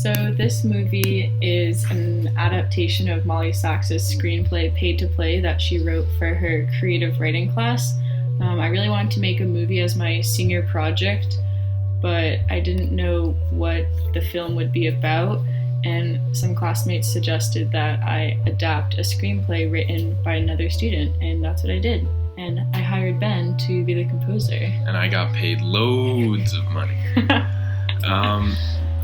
So this movie is an adaptation of Molly Sachs's screenplay Paid to Play that she wrote for her creative writing class. I really wanted to make a movie as my senior project, but I didn't know what the film would be about, and some classmates suggested that I adapt a screenplay written by another student, and that's what I did. And I hired Ben to be the composer. And I got paid loads of money.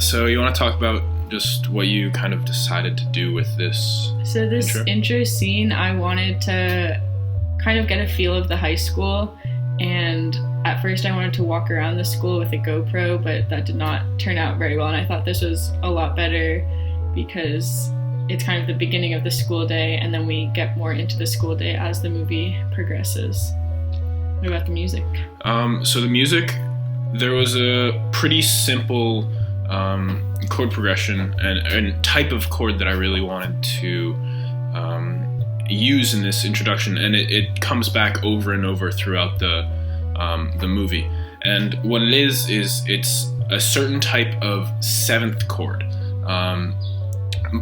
So you want to talk about just what you kind of decided to do with this So this intro scene, I wanted to kind of get a feel of the high school, and at first I wanted to walk around the school with a GoPro, but that did not turn out very well, and I thought this was a lot better because it's kind of the beginning of the school day, and then we get more into the school day as the movie progresses. What about the music? So the music, there was a pretty simple chord progression and type of chord that I really wanted to use in this introduction, and it comes back over and over throughout the movie. And what it is it's a certain type of seventh chord,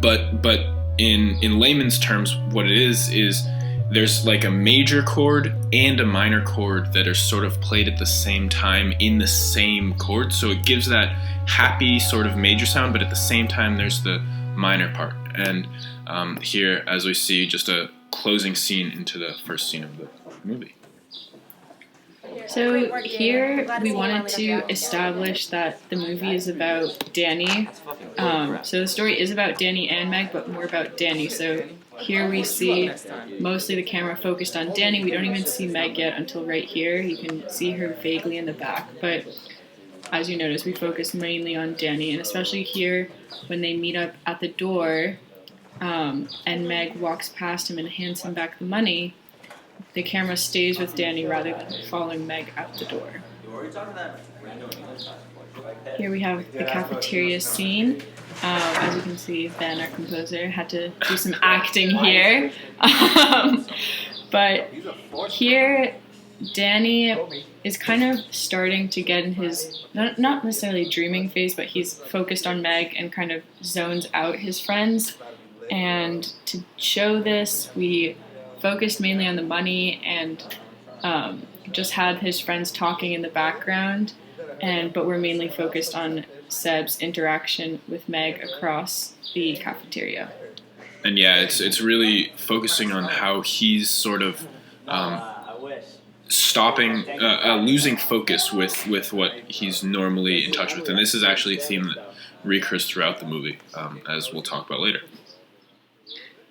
but in layman's terms, what it is there's like a major chord and a minor chord that are sort of played at the same time in the same chord, so it gives that happy sort of major sound, but at the same time there's the minor part. And here, as we see, just a closing scene into the first scene of the movie. So here we wanted to establish that the movie is about Danny. So the story is about Danny and Meg, but more about Danny. So here we see mostly the camera focused on Danny. We don't even see Meg yet until right here. You can see her vaguely in the back, but as you notice, we focus mainly on Danny, and especially here when they meet up at the door and Meg walks past him and hands him back the money, the camera stays with Danny rather than following Meg out the door. Here we have the cafeteria scene. As you can see, Ben, our composer, had to do some acting here. But here, Danny is kind of starting to get in his, not necessarily dreaming phase, but he's focused on Meg and kind of zones out his friends. And to show this, we focused mainly on the money and just had his friends talking in the background, but we're mainly focused on Seb's interaction with Meg across the cafeteria. And yeah, it's really focusing on how he's sort of losing focus with what he's normally in touch with. And this is actually a theme that recurs throughout the movie, as we'll talk about later.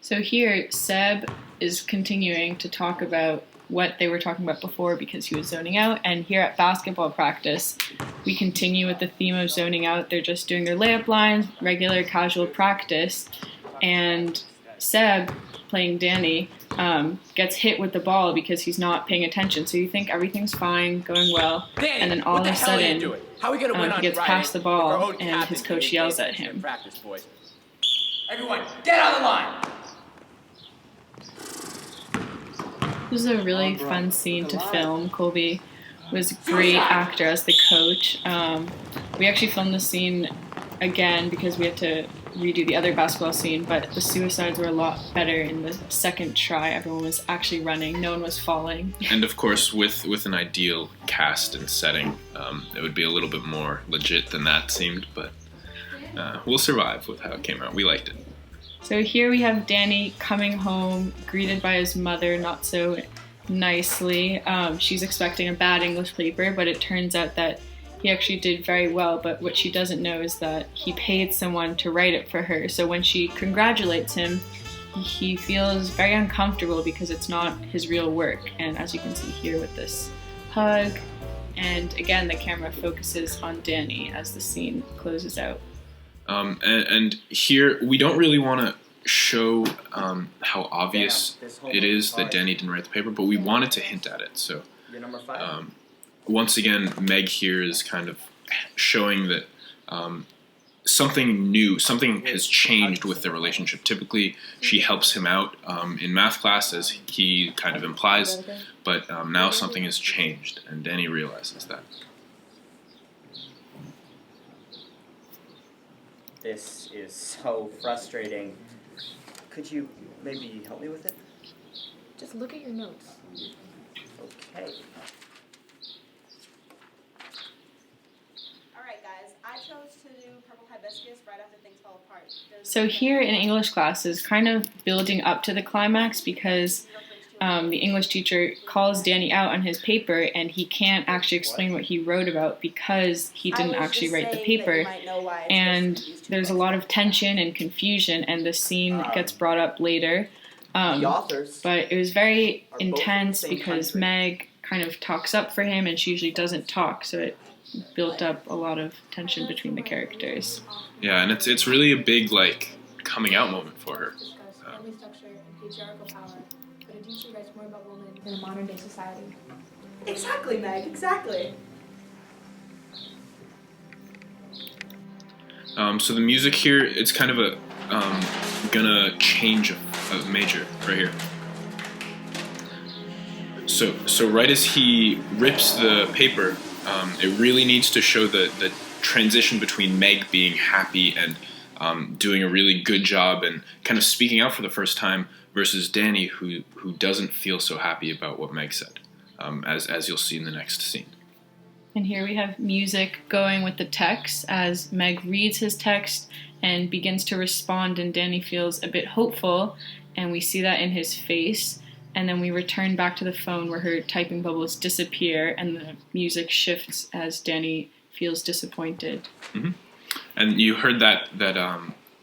So here, Seb is continuing to talk about what they were talking about before because he was zoning out. And here at basketball practice, we continue with the theme of zoning out. They're just doing their layup lines, regular casual practice. And Seb, playing Danny, gets hit with the ball because he's not paying attention. So you think everything's fine, going well. Danny, and then all of a sudden, he gets past the ball and his coach yells at him. Everyone, get on the line! This is a really fun scene to film. Colby was a great actor as the coach. We actually filmed the scene again because we had to redo the other basketball scene, but the suicides were a lot better in the second try. Everyone was actually running. No one was falling. And of course, with an ideal cast and setting, it would be a little bit more legit than that seemed, but we'll survive with how it came out. We liked it. So here we have Danny coming home, greeted by his mother not so nicely. She's expecting a bad English paper, but it turns out that he actually did very well. But what she doesn't know is that he paid someone to write it for her. So when she congratulates him, he feels very uncomfortable because it's not his real work. And as you can see here with this hug, and again, the camera focuses on Danny as the scene closes out. And here, we don't really want to show how obvious it is that Danny didn't write the paper, but we wanted to hint at it. So once again, Meg here is kind of showing that something new, something has changed with their relationship. Typically, she helps him out in math class, as he kind of implies, but now something has changed, and Danny realizes that. This is so frustrating. Could you maybe help me with it? Just look at your notes. Okay. Alright guys, I chose to do Purple Hibiscus right after things fell apart. So here in English class is kind of building up to the climax because the English teacher calls Danny out on his paper and he can't actually explain what he wrote about because he didn't actually write the paper. And there's a lot of tension and confusion, and the scene gets brought up later. The authors. But it was very both from the intense same because country. Meg kind of talks up for him and she usually doesn't talk, so it built up a lot of tension between the characters. Yeah, and it's really a big like coming out moment for her. Discuss family structure and patriarchal power, but Adichie writes more about women in a modern day society. Exactly, Meg, exactly. So the music here, it's kind of a gonna change a major right here. So right as he rips the paper, it really needs to show the transition between Meg being happy and doing a really good job and kind of speaking out for the first time versus Danny who doesn't feel so happy about what Meg said, as you'll see in the next scene. And here we have music going with the text as Meg reads his text and begins to respond, and Danny feels a bit hopeful, and we see that in his face. And then we return back to the phone where her typing bubbles disappear and the music shifts as Danny feels disappointed. Mm-hmm. And you heard that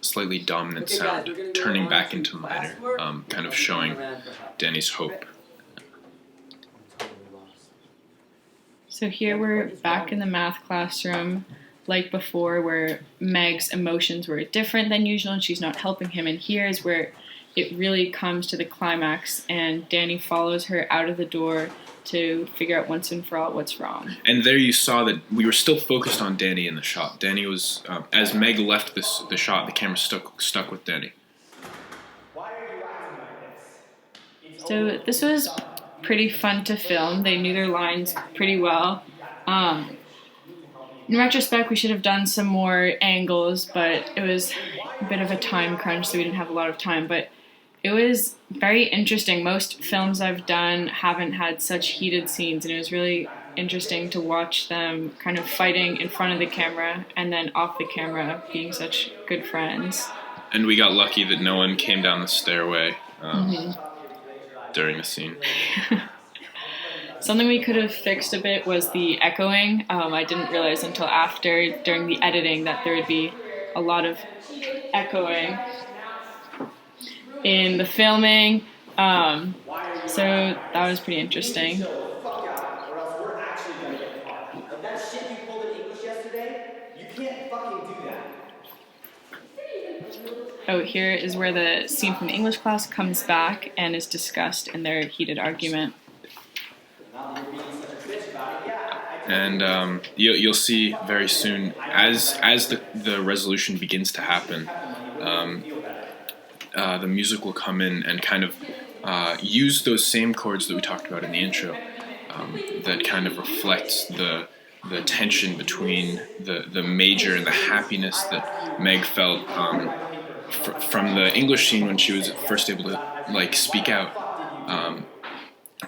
slightly dominant Okay, guys, sound we're gonna do turning it back on into some minor, class work. kind of showing Danny's hope. So here we're back in the math classroom, like before, where Meg's emotions were different than usual and she's not helping him. And here is where it really comes to the climax, and Danny follows her out of the door to figure out once and for all what's wrong. And there you saw that we were still focused on Danny in the shot. Danny was, as Meg left the shot, the camera stuck with Danny. Why are you acting like this? So this was pretty fun to film. They knew their lines pretty well. In retrospect, we should have done some more angles, but it was a bit of a time crunch, so we didn't have a lot of time. But it was very interesting. Most films I've done haven't had such heated scenes, and it was really interesting to watch them kind of fighting in front of the camera and then off the camera being such good friends. And we got lucky that no one came down the stairway during the scene. Something we could have fixed a bit was the echoing. I didn't realize until after, during the editing, that there would be a lot of echoing in the filming. So that was pretty interesting. Fuck out, or else we're actually gonna get caught. Like that shit you pulled in English yesterday, you can't fucking do that. Oh, here is where the scene from the English class comes back and is discussed in their heated argument. Now that you're being such a bitch about it, yeah. And you'll see very soon, as the resolution begins to happen, the music will come in and kind of use those same chords that we talked about in the intro, that kind of reflects the tension between the major and the happiness that Meg felt from the English scene when she was first able to like speak out,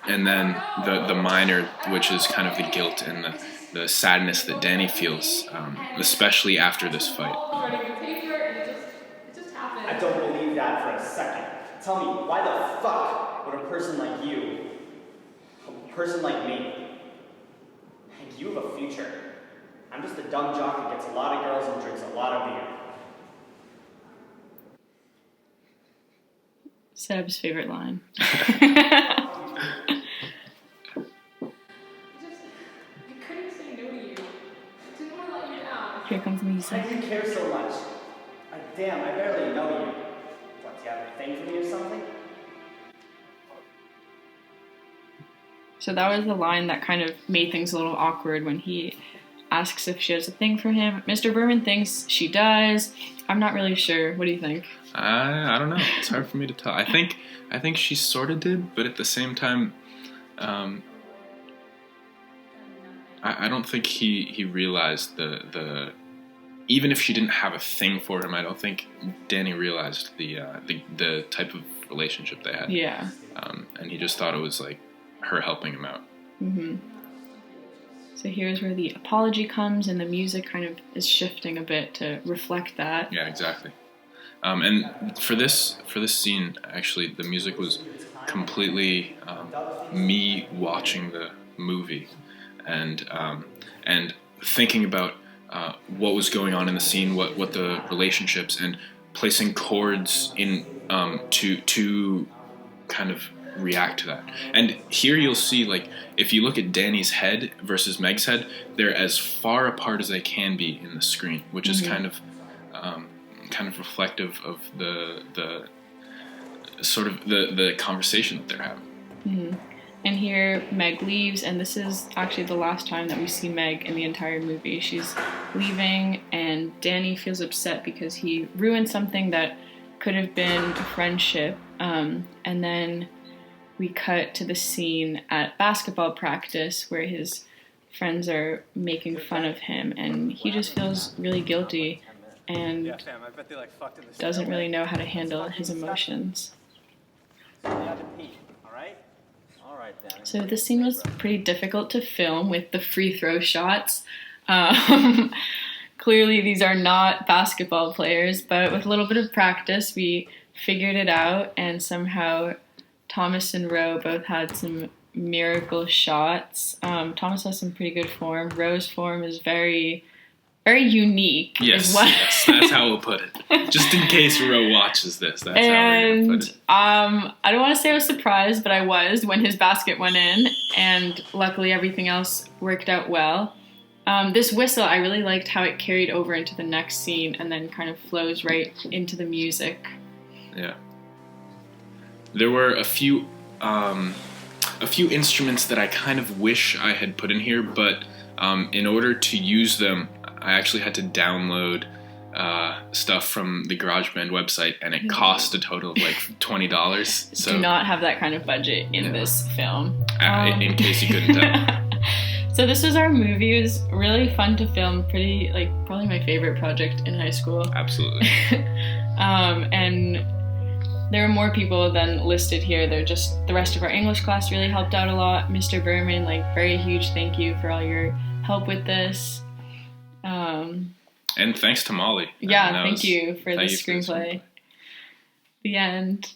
and then the minor, which is kind of the guilt and the sadness that Danny feels, especially after this fight. I don't believe that for a second. Tell me, why the fuck would a person like you, a person like me, think you have a future? I'm just a dumb jock that gets a lot of girls and drinks a lot of beer. Seb's favorite line. Here comes the I music. didn't care so much. Damn, I barely know you. What, do you have a thing for me or something? So that was the line that kind of made things a little awkward when he asks if she has a thing for him. Mr. Berman thinks she does. I'm not really sure. What do you think? I don't know. It's hard for me to tell. I think she sort of did, but at the same time, I don't think he realized the even if she didn't have a thing for him, I don't think Danny realized the type of relationship they had. Yeah. And he just thought it was like her helping him out. Mm-hmm. So here's where the apology comes, and the music kind of is shifting a bit to reflect that. Yeah, exactly. And for this scene, actually, the music was completely me watching the movie and thinking about what was going on in the scene, what the relationships, and placing chords in to kind of react to that. And here you'll see, like, if you look at Danny's head versus Meg's head, they're as far apart as they can be in the screen, which is kind of reflective of the sort of the conversation that they're having. Mm-hmm. And here Meg leaves, and this is actually the last time that we see Meg in the entire movie. She's leaving, and Danny feels upset because he ruined something that could have been a friendship. And then we cut to the scene at basketball practice where his friends are making fun of him, and he just feels really guilty and doesn't really know how to handle his emotions. So this scene was pretty difficult to film with the free throw shots. Clearly these are not basketball players, but with a little bit of practice we figured it out, and somehow Thomas and Rowe both had some miracle shots. Thomas has some pretty good form. Rowe's form is very, very unique. Yes, that's how we'll put it. Just in case Rowe watches this, that's how we're gonna put it. I don't want to say I was surprised, but I was when his basket went in, and luckily everything else worked out well. This whistle, I really liked how it carried over into the next scene and then kind of flows right into the music. Yeah. There were a few instruments that I kind of wish I had put in here, but in order to use them, I actually had to download stuff from the GarageBand website, and it cost a total of like $20. So do not have that kind of budget in this film. In case you couldn't tell. So this was our movie. It was really fun to film. Probably my favorite project in high school. Absolutely. And there are more people than listed here. They're just the rest of our English class really helped out a lot. Mr. Berman, very huge thank you for all your help with this. And thanks to Molly. Yeah, thank you for the screenplay. The end.